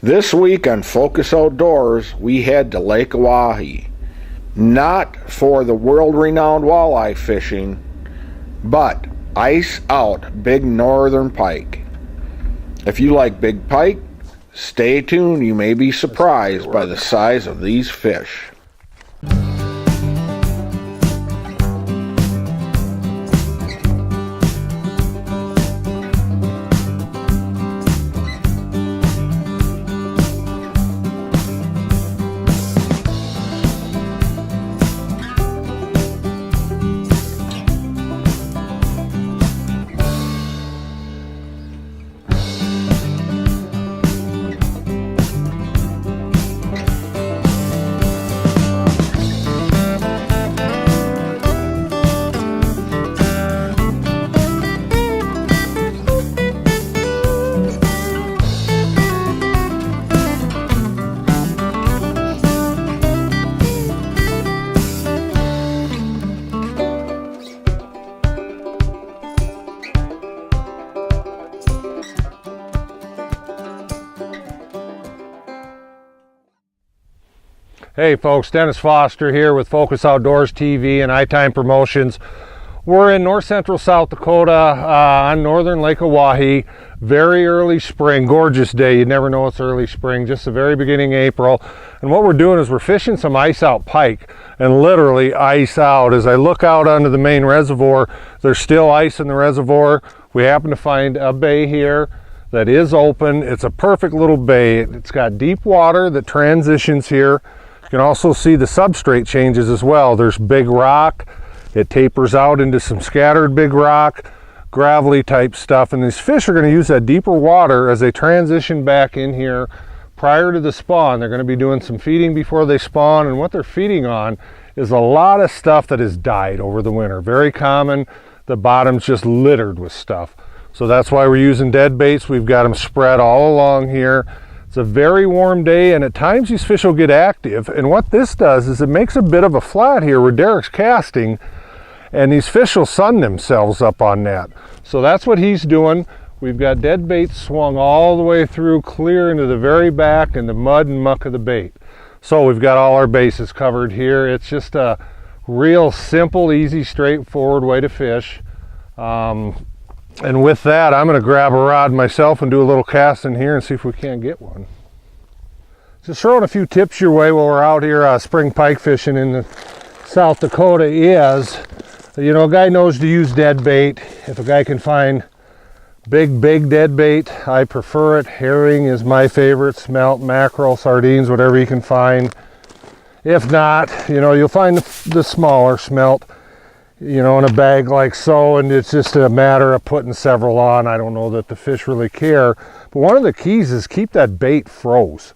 This week on Focus Outdoors, we head to Lake Oahe. Not for the world-renowned walleye fishing, but ice out big northern pike. If you like big pike, stay tuned. You may be surprised by the size of these fish. Hey folks, Dennis Foster here with Focus Outdoors TV and iTime Promotions. We're in north central South Dakota on northern Lake Oahe. Very early spring, gorgeous day. You never know it's early spring, just the very beginning of April. And what we're doing is we're fishing some ice out pike, and literally ice out. As I look out onto the main reservoir, there's still ice in the reservoir. We happen to find a bay here that is open. It's a perfect little bay. It's got deep water that transitions here. You can also see the substrate changes as well. There's big rock, it tapers out into some scattered big rock, gravelly type stuff, and these fish are going to use that deeper water as they transition back in here prior to the spawn. They're going to be doing some feeding before they spawn, and what they're feeding on is a lot of stuff that has died over the winter. Very common, the bottom's just littered with stuff. So that's why we're using dead baits. We've got them spread all along here. It's a very warm day, and at times these fish will get active, and what this does is it makes a bit of a flat here where Derek's casting, and these fish will sun themselves up on that. So that's what he's doing. We've got dead bait swung all the way through clear into the very back and the mud and muck of the bait. So we've got all our bases covered here. It's just a real simple, easy, straightforward way to fish. And with that, I'm going to grab a rod myself and do a little cast in here and see if we can't get one. Just throwing a few tips your way while we're out here spring pike fishing in the South Dakota is, you know, a guy knows to use dead bait. If a guy can find big dead bait, I prefer it. Herring is my favorite. Smelt, mackerel, sardines, whatever you can find. If not, you know, you'll find the smaller smelt, you know, in a bag like so, and it's just a matter of putting several on. I don't know that the fish really care, but one of the keys is keep that bait froze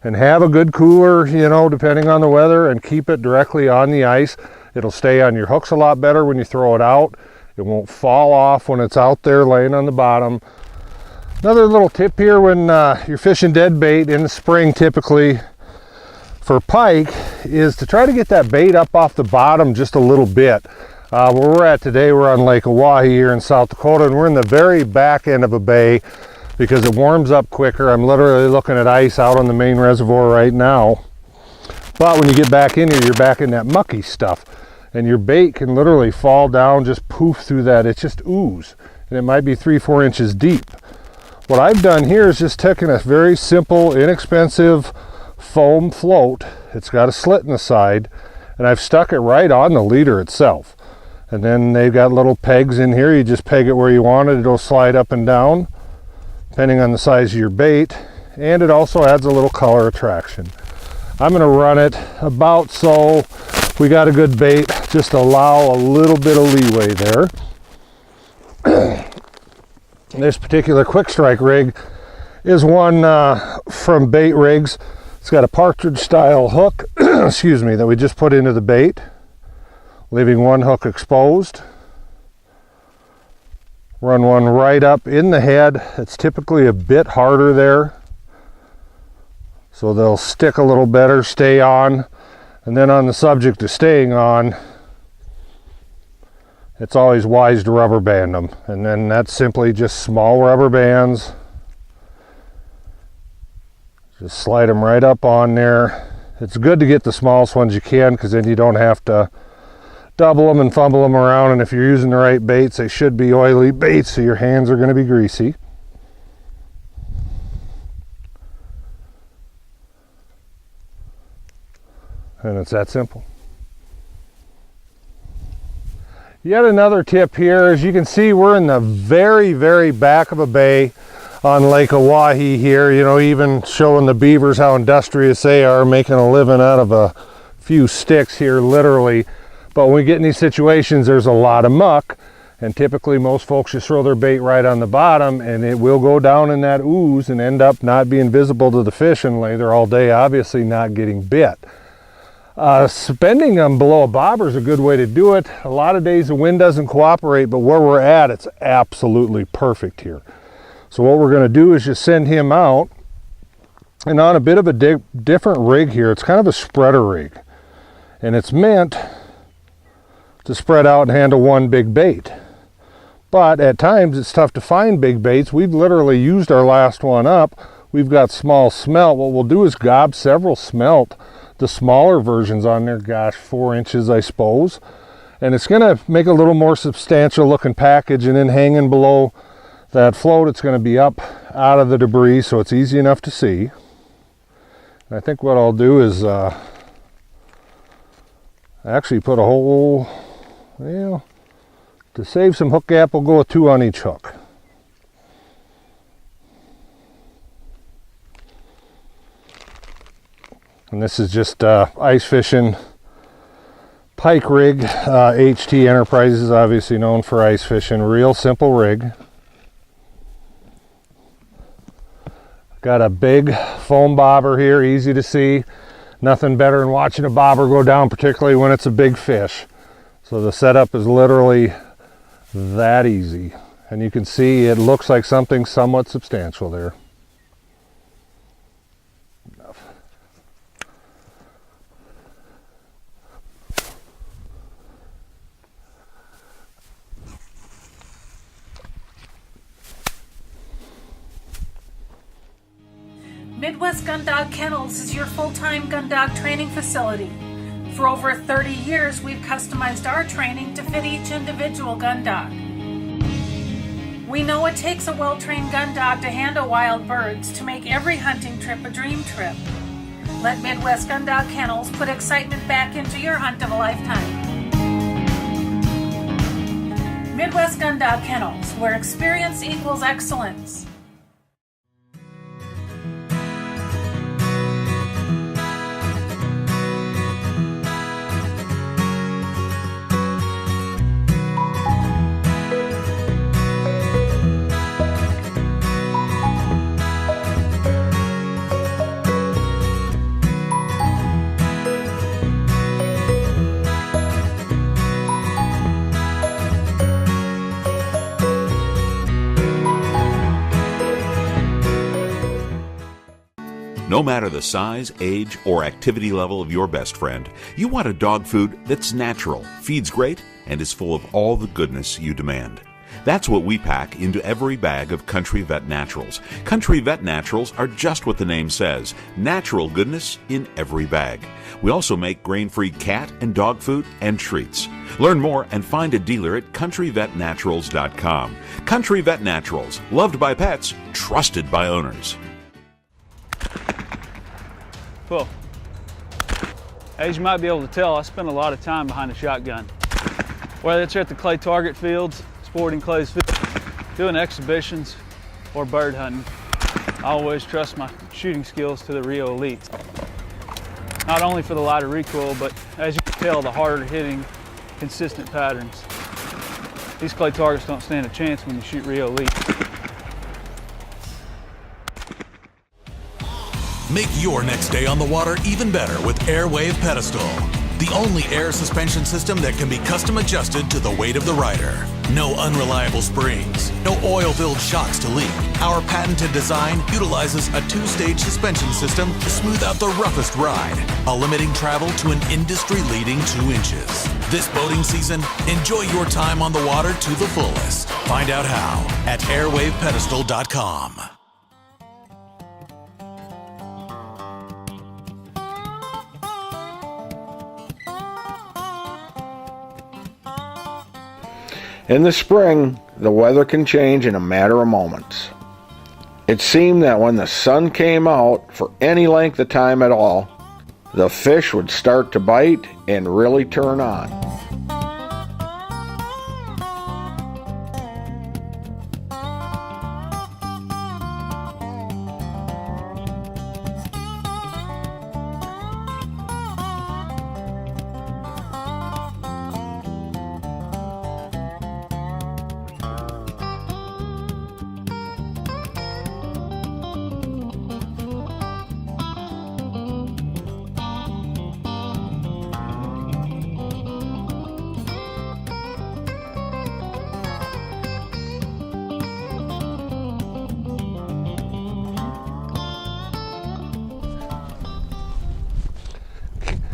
and have a good cooler, you know, depending on the weather, and keep it directly on the ice. It'll stay on your hooks a lot better when you throw it out. It won't fall off when it's out there laying on the bottom. Another little tip here when you're fishing dead bait in the spring, typically for pike, is to try to get that bait up off the bottom just a little bit. Where we're at today, we're on Lake Oahe here in South Dakota, and we're in the very back end of a bay because it warms up quicker. I'm literally looking at ice out on the main reservoir right now. But when you get back in here, you're back in that mucky stuff, and your bait can literally fall down, just poof through that. It's just ooze, and it might be 3-4 inches deep. What I've done here is just taken a very simple, inexpensive foam float. It's got a slit in the side, and I've stuck it right on the leader itself. And then they've got little pegs in here. You just peg it where you want it. It'll slide up and down depending on the size of your bait, and it also adds a little color attraction. I'm going to run it about so we got a good bait. Just allow a little bit of leeway there. This particular quick strike rig is one from Bait Rigs. It's got a partridge style hook excuse me, that we just put into the bait, leaving one hook exposed. Run one right up in the head. It's typically a bit harder there, so they'll stick a little better, stay on. And then on the subject of staying on, it's always wise to rubber band them. And then that's simply just small rubber bands. Just slide them right up on there. It's good to get the smallest ones you can, because then you don't have to double them and fumble them around, and if you're using the right baits, they should be oily baits, so your hands are going to be greasy. And it's that simple. Yet another tip here, as you can see, we're in the very, very back of a bay on Lake Oahe here, you know, even showing the beavers how industrious they are, making a living out of a few sticks here, literally. But when we get in these situations, there's a lot of muck, and typically most folks just throw their bait right on the bottom, and it will go down in that ooze and end up not being visible to the fish and lay there all day, obviously not getting bit. Suspending them below a bobber is a good way to do it. A lot of days the wind doesn't cooperate, but where we're at, it's absolutely perfect here. So what we're going to do is just send him out, and on a bit of a different rig here. It's kind of a spreader rig, and it's meant to spread out and handle one big bait. But at times it's tough to find big baits. We've literally used our last one up. We've got small smelt. What we'll do is gob several smelt, the smaller versions on there, gosh, 4 inches I suppose, and it's going to make a little more substantial looking package, and then hanging below that float, it's going to be up out of the debris, so it's easy enough to see. And I think what I'll do is actually put a whole, well, to save some hook gap, we'll go with 2 on each hook. And this is just ice fishing Pike rig. HT Enterprises, obviously known for ice fishing. Real simple rig. Got a big foam bobber here, easy to see. Nothing better than watching a bobber go down, particularly when it's a big fish. So the setup is literally that easy. And you can see it looks like something somewhat substantial there. Midwest Gun Dog Kennels is your full-time gun dog training facility. For over 30 years, we've customized our training to fit each individual gun dog. We know it takes a well-trained gun dog to handle wild birds to make every hunting trip a dream trip. Let Midwest Gun Dog Kennels put excitement back into your hunt of a lifetime. Midwest Gun Dog Kennels, where experience equals excellence. No matter the size, age, or activity level of your best friend, you want a dog food that's natural, feeds great, and is full of all the goodness you demand. That's what we pack into every bag of Country Vet Naturals. Country Vet Naturals are just what the name says, natural goodness in every bag. We also make grain-free cat and dog food and treats. Learn more and find a dealer at countryvetnaturals.com. Country Vet Naturals, loved by pets, trusted by owners. Cool. As you might be able to tell, I spend a lot of time behind the shotgun. Whether it's at the clay target fields, sporting clays fields, doing exhibitions, or bird hunting, I always trust my shooting skills to the Rio elites. Not only for the lighter recoil, but as you can tell, the harder hitting, consistent patterns. These clay targets don't stand a chance when you shoot Rio elites. Make your next day on the water even better with Airwave Pedestal, the only air suspension system that can be custom adjusted to the weight of the rider. No unreliable springs, no oil-filled shocks to leak. Our patented design utilizes a 2-stage suspension system to smooth out the roughest ride, while limiting travel to an industry-leading 2 inches. This boating season, enjoy your time on the water to the fullest. Find out how at airwavepedestal.com. In the spring, the weather can change in a matter of moments. It seemed that when the sun came out for any length of time at all, the fish would start to bite and really turn on.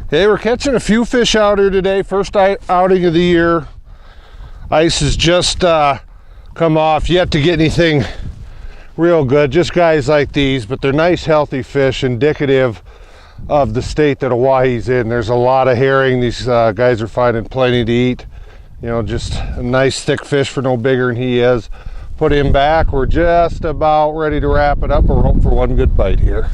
Hey, we're catching a few fish out here today. First outing of the year. Ice has just come off. Yet to get anything real good. Just guys like these, but they're nice, healthy fish, indicative of the state that Hawaii's in. There's a lot of herring. These guys are finding plenty to eat. You know, just a nice thick fish for no bigger than he is. Put him back. We're just about ready to wrap it up. We're hoping for one good bite here.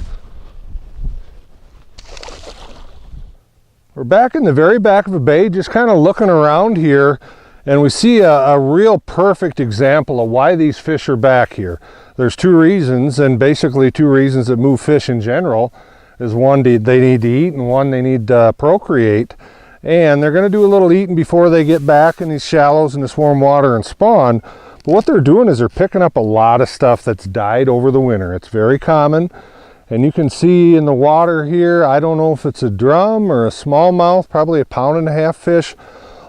We're back in the very back of a bay, just kind of looking around here, and we see a real perfect example of why these fish are back here. There's two reasons, and basically two reasons that move fish in general. Is one, they need to eat, and one, they need to procreate. And they're going to do a little eating before they get back in these shallows in this warm water and spawn. But what they're doing is they're picking up a lot of stuff that's died over the winter. It's very common. And you can see in the water here, I don't know if it's a drum or a smallmouth, probably a 1.5 pound fish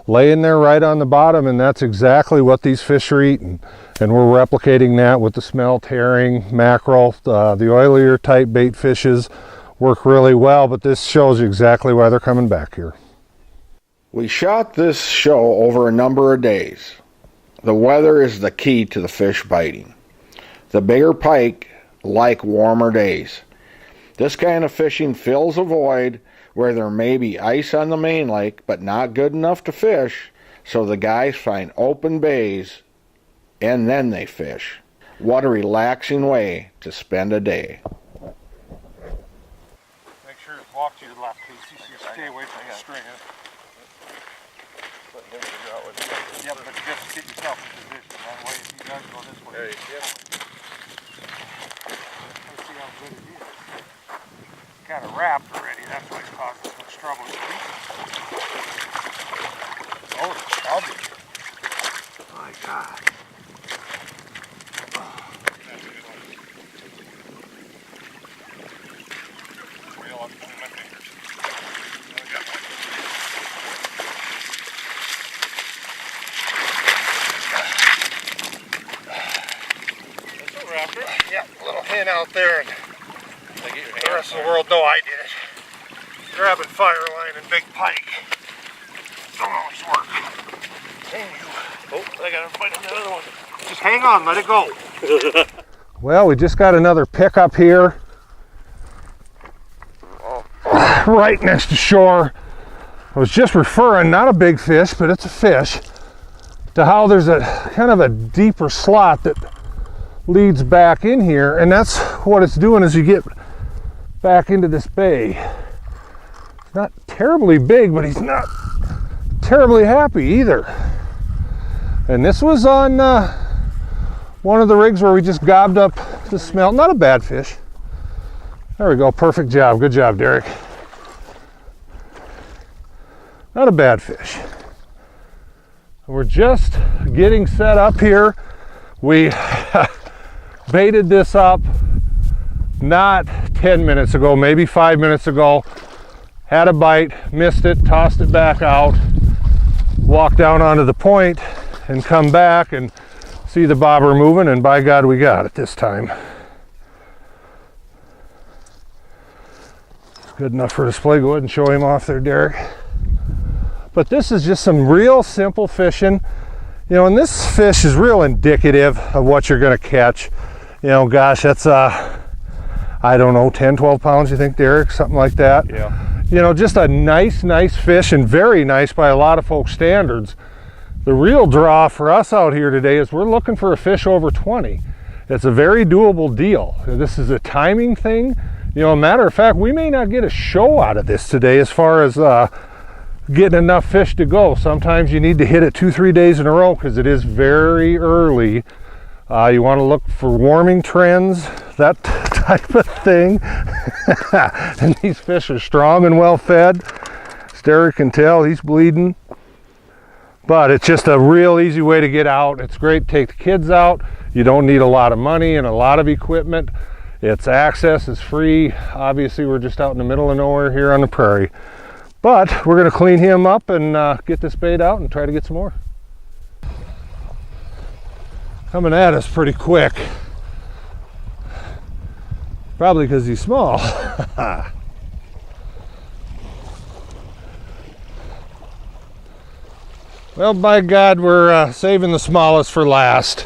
laying there right on the bottom, and that's exactly what these fish are eating. And we're replicating that with the smelt, herring, mackerel, the oilier type bait fishes work really well, but this shows you exactly why they're coming back here. We shot this show over a number of days. The weather is the key to the fish biting. The bigger pike like warmer days. This kind of fishing fills a void where there may be ice on the main lake, but not good enough to fish, so the guys find open bays and then they fish. What a relaxing way to spend a day. Make sure to walk to your left, please. Stay away from the string. Yep, but you have to get yourself in position. That way, if he does go this way. There you go. Let's see how good it is. Kind of wrapped already, that's why it's causing so much trouble. Oh, it's chubby. My God. Oh. That's a good one. Real, I'm moving my fingers. I got one. That's a raptor. Yeah, a little hen out there. The rest of the world know I did it. Grabbing fire line and big pike. Don't always work. Dang you. Oh, I gotta find another one. Just hang on, let it go. Well, we just got another pickup here. Right next to shore. I was just referring, not a big fish, but it's a fish, to how there's a kind of a deeper slot that leads back in here, and that's what it's doing as you get back into this bay. It's not terribly big, but he's not terribly happy either. And this was on one of the rigs where we just gobbed up the smelt. Not a bad fish. There we go, perfect job. Good job, Derek. Not a bad fish. We're just getting set up here. We baited this up not 10 minutes ago, maybe 5 minutes ago. Had a bite, missed it, tossed it back out, walked down onto the point and come back and see the bobber moving, and by God we got it this time. It's good enough for display. Go ahead and show him off there, Derek. But this is just some real simple fishing. You know, and this fish is real indicative of what you're gonna catch. You know, gosh, that's I don't know, 10, 12 pounds, you think, Derek? Something like that. Yeah. You know, just a nice fish, and very nice by a lot of folks' standards. The real draw for us out here today is we're looking for a fish over 20. It's a very doable deal. This is a timing thing. You know, matter of fact, we may not get a show out of this today as far as getting enough fish to go. Sometimes you need to hit it 2-3 days in a row because it is very early. You want to look for warming trends, that type of thing. And these fish are strong and well fed. Derek can tell he's bleeding. But it's just a real easy way to get out. It's great to take the kids out. You don't need a lot of money and a lot of equipment. Its access is free. Obviously, we're just out in the middle of nowhere here on the prairie. But we're going to clean him up and get this bait out and try to get some more. Coming at us pretty quick. Probably because he's small. Well, by God, we're saving the smallest for last.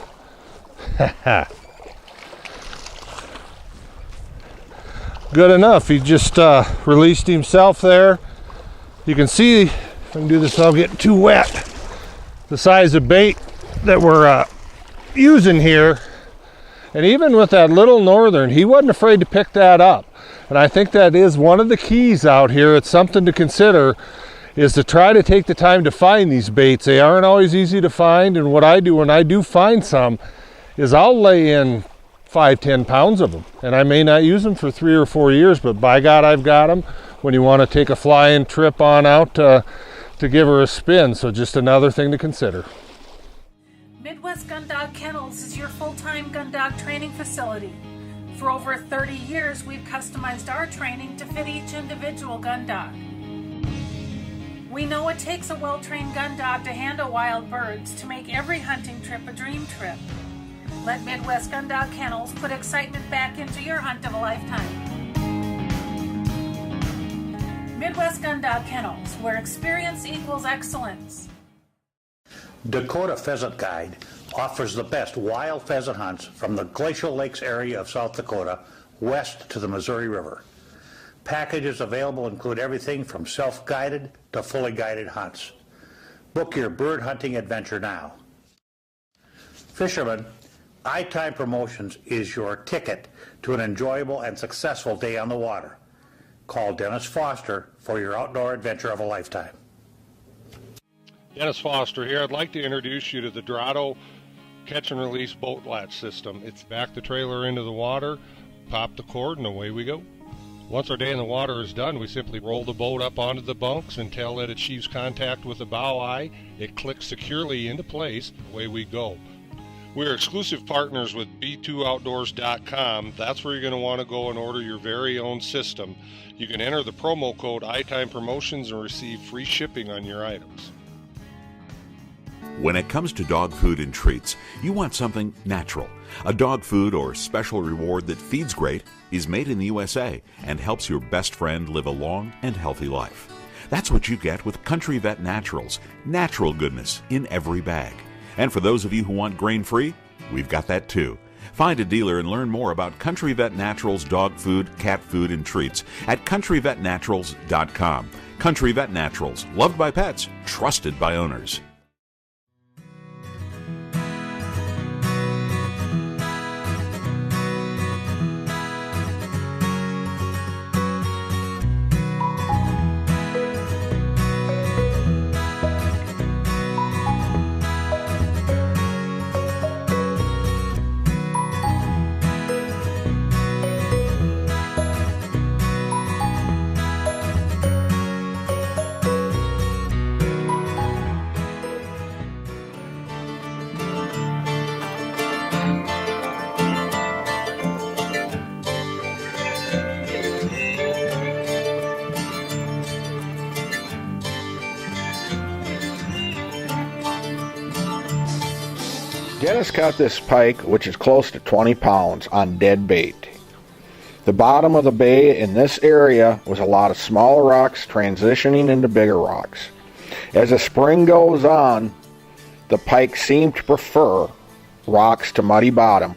Good enough. He just released himself there. You can see, if I can do this without getting too wet, the size of bait that we're using here. And even with that little northern, he wasn't afraid to pick that up. And I think that is one of the keys out here. It's something to consider, is to try to take the time to find these baits. They aren't always easy to find, and what I do when I do find some is I'll lay in 5-10 pounds of them, and I may not use them for 3 or 4 years, but by God, I've got them when you want to take a flying trip on out to give her a spin. So just another thing to consider. Midwest Gun Dog Kennels is your full-time gun dog training facility. For over 30 years, we've customized our training to fit each individual gun dog. We know it takes a well-trained gun dog to handle wild birds to make every hunting trip a dream trip. Let Midwest Gun Dog Kennels put excitement back into your hunt of a lifetime. Midwest Gun Dog Kennels, where experience equals excellence. Dakota Pheasant Guide offers the best wild pheasant hunts from the Glacial Lakes area of South Dakota west to the Missouri River. Packages available include everything from self-guided to fully guided hunts. Book your bird hunting adventure now. Fishermen, iTime Promotions is your ticket to an enjoyable and successful day on the water. Call Dennis Foster for your outdoor adventure of a lifetime. Dennis Foster here. I'd like to introduce you to the Dorado catch and release boat latch system. It's back the trailer into the water, pop the cord, and away we go. Once our day in the water is done, we simply roll the boat up onto the bunks until it achieves contact with the bow eye. It clicks securely into place. Away we go. We're exclusive partners with b2outdoors.com. That's where you're going to want to go and order your very own system. You can enter the promo code iTime Promotions and receive free shipping on your items. When it comes to dog food and treats, you want something natural. A dog food or special reward that feeds great, is made in the USA, and helps your best friend live a long and healthy life. That's what you get with Country Vet Naturals. Natural goodness in every bag. And for those of you who want grain-free, we've got that too. Find a dealer and learn more about Country Vet Naturals dog food, cat food, and treats at countryvetnaturals.com. Country Vet Naturals, loved by pets, trusted by owners. Dennis caught this pike, which is close to 20 pounds, on dead bait. The bottom of the bay in this area was a lot of smaller rocks transitioning into bigger rocks. As the spring goes on, the pike seemed to prefer rocks to muddy bottom.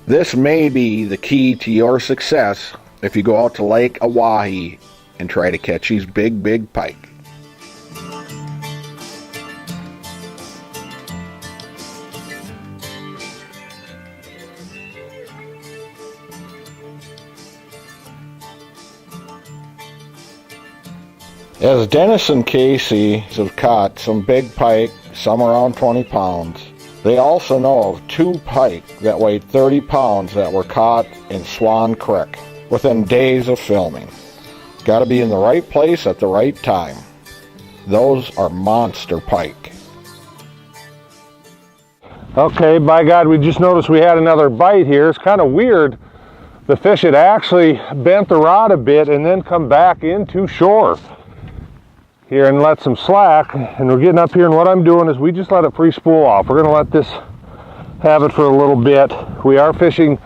This may be the key to your success if you go out to Lake Oahe and try to catch these big pike. As Dennis and Casey have caught some big pike, some around 20 pounds, they also know of 2 pike that weighed 30 pounds that were caught in Swan Creek within days of filming. Got to be in the right place at the right time. Those are monster pike. Okay, by God, we just noticed we had another bite here. It's kind of weird. The fish had actually bent the rod a bit and then come back into shore here and let some slack. And we're getting up here, and what I'm doing is we just let it free spool off. We're going to let this have it for a little bit. We are fishing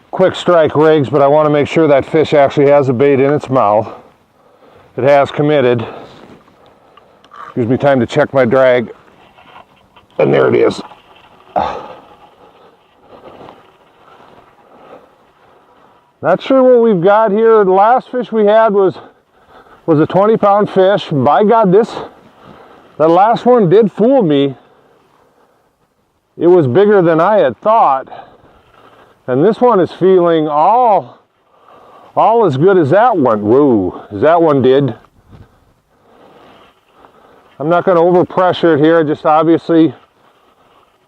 quick strike rigs, but I want to make sure that fish actually has a bait in its mouth. It has committed. Gives me time to check my drag. And there it is. Not sure what we've got here. The last fish we had was a 20-pound fish. By God, that last one did fool me. It was bigger than I had thought. And this one is feeling all as good as that one. Whoa, as that one did. I'm not going to overpressure it here. I just obviously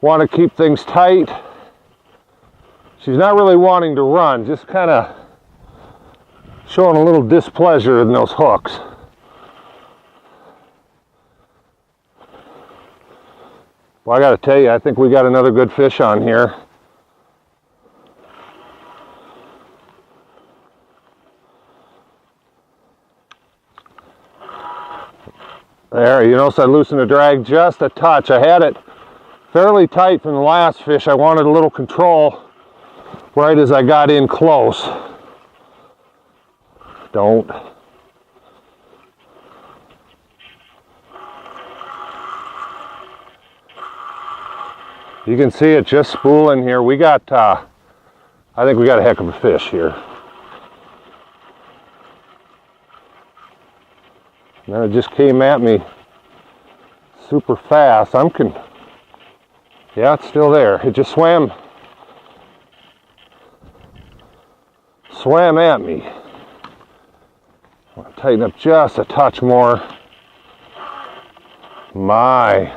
want to keep things tight. She's not really wanting to run, just kind of showing a little displeasure in those hooks. Well, I got to tell you, I think we got another good fish on here. There, you notice I loosened the drag just a touch. I had it fairly tight from the last fish. I wanted a little control right as I got in close. Don't. You can see it just spooling here. We got, I think we got a heck of a fish here. And then it just came at me super fast. Yeah, it's still there. It just swam at me. I'll tighten up just a touch more. My.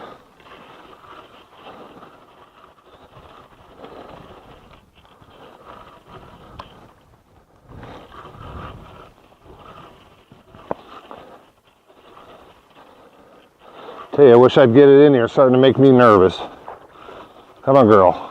Tell you, I wish I'd get it in here. It's starting to make me nervous. Come on, girl.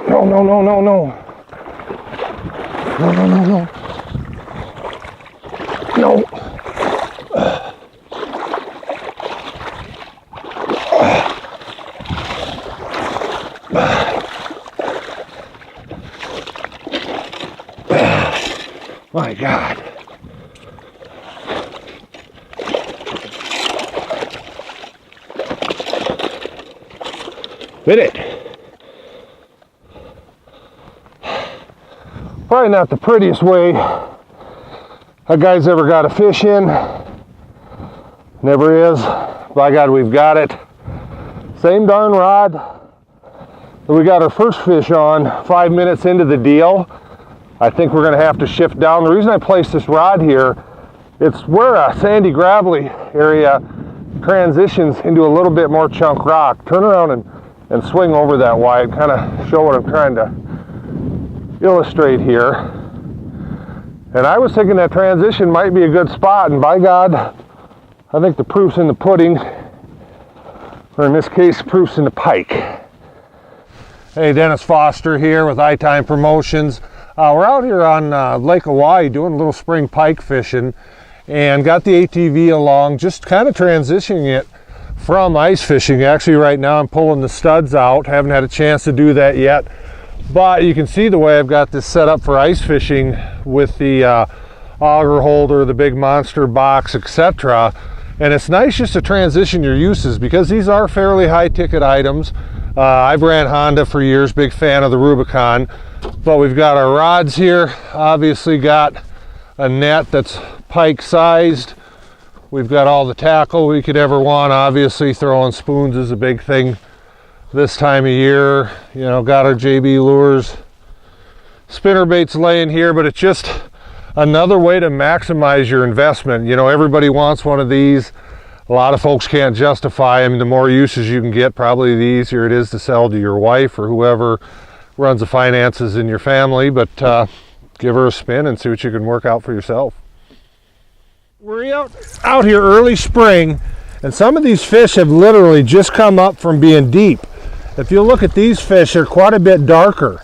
No, no, no, no, no. No, no, no, no. No. My God. Bit it. Probably not the prettiest way a guy's ever got a fish in. Never is. By God, we've got it. Same darn rod that we got our first fish on 5 minutes into the deal. I think we're going to have to shift down. The reason I placed this rod here, it's where a sandy gravelly area transitions into a little bit more chunk rock. Turn around and swing over that wide, kind of show what I'm trying to illustrate here. And I was thinking that transition might be a good spot, and by God, I think the proof's in the pudding, or in this case, proof's in the pike. Hey, Dennis Foster here with iTime Promotions. We're out here on Lake Hawaii doing a little spring pike fishing, and got the ATV along, just kind of transitioning it from ice fishing. Actually, right now I'm pulling the studs out. Haven't had a chance to do that yet, but you can see the way I've got this set up for ice fishing with the auger holder, the big monster box, etc. And it's nice just to transition your uses, because these are fairly high ticket items. I've ran Honda for years, big fan of the Rubicon. But we've got our rods here, obviously got a net that's pike sized. We've got all the tackle we could ever want. Obviously throwing spoons is a big thing this time of year. You know, got our JB lures, spinner baits laying here, but it's just another way to maximize your investment. You know, everybody wants one of these. A lot of folks can't justify them. The more uses you can get, probably the easier it is to sell to your wife or whoever runs the finances in your family. But give her a spin and see what you can work out for yourself. We're out here early spring, and some of these fish have literally just come up from being deep. If you look at these fish, they're quite a bit darker.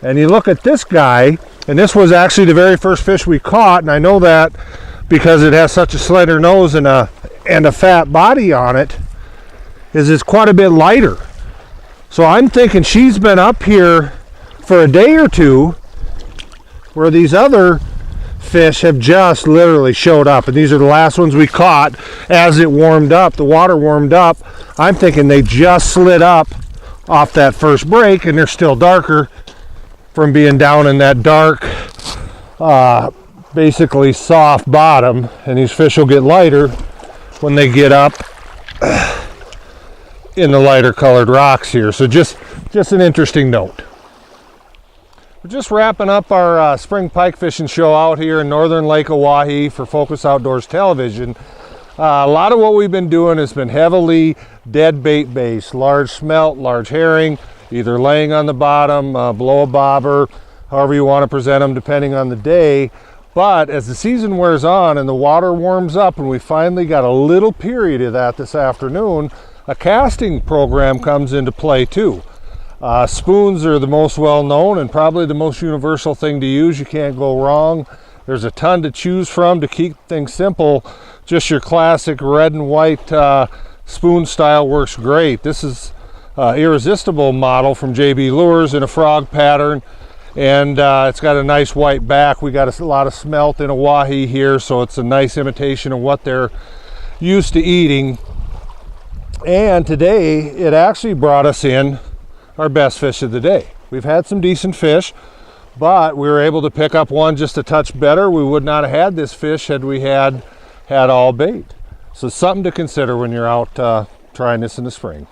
And you look at this guy, and this was actually the very first fish we caught, and I know that because it has such a slender nose and a fat body on it, is it's quite a bit lighter. So I'm thinking she's been up here for a day or two, where these other fish have just literally showed up, and these are the last ones we caught as it warmed up. The water warmed up. I'm thinking they just slid up off that first break, and they're still darker from being down in that dark, basically soft bottom, and these fish will get lighter when they get up in the lighter colored rocks here. So just an interesting note. We're just wrapping up our spring pike fishing show out here in northern Lake Oahe for Focus Outdoors Television. A lot of what we've been doing has been heavily dead bait based, large smelt, large herring, either laying on the bottom, below a bobber, however you want to present them depending on the day. But as the season wears on and the water warms up, and we finally got a little period of that this afternoon, a casting program comes into play too. Spoons are the most well-known and probably the most universal thing to use. You can't go wrong. There's a ton to choose from. To keep things simple, just your classic red and white spoon style works great. This is Irresistible model from JB Lures in a frog pattern, and it's got a nice white back. We got a lot of smelt in Oahe here, so it's a nice imitation of what they're used to eating. And today it actually brought us in our best fish of the day. We've had some decent fish, but we were able to pick up one just a touch better. We would not have had this fish had we had all bait. So something to consider when you're out trying this in the spring.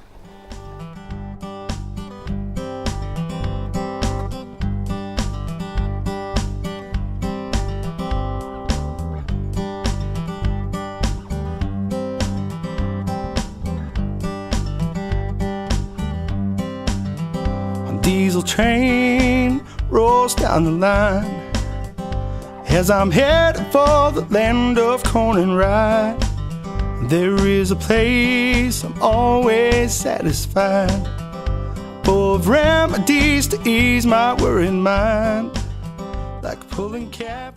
Diesel train rolls down the line as I'm headed for the land of corn and rye. There is a place I'm always satisfied, full of remedies to ease my worried mind, like pulling cap.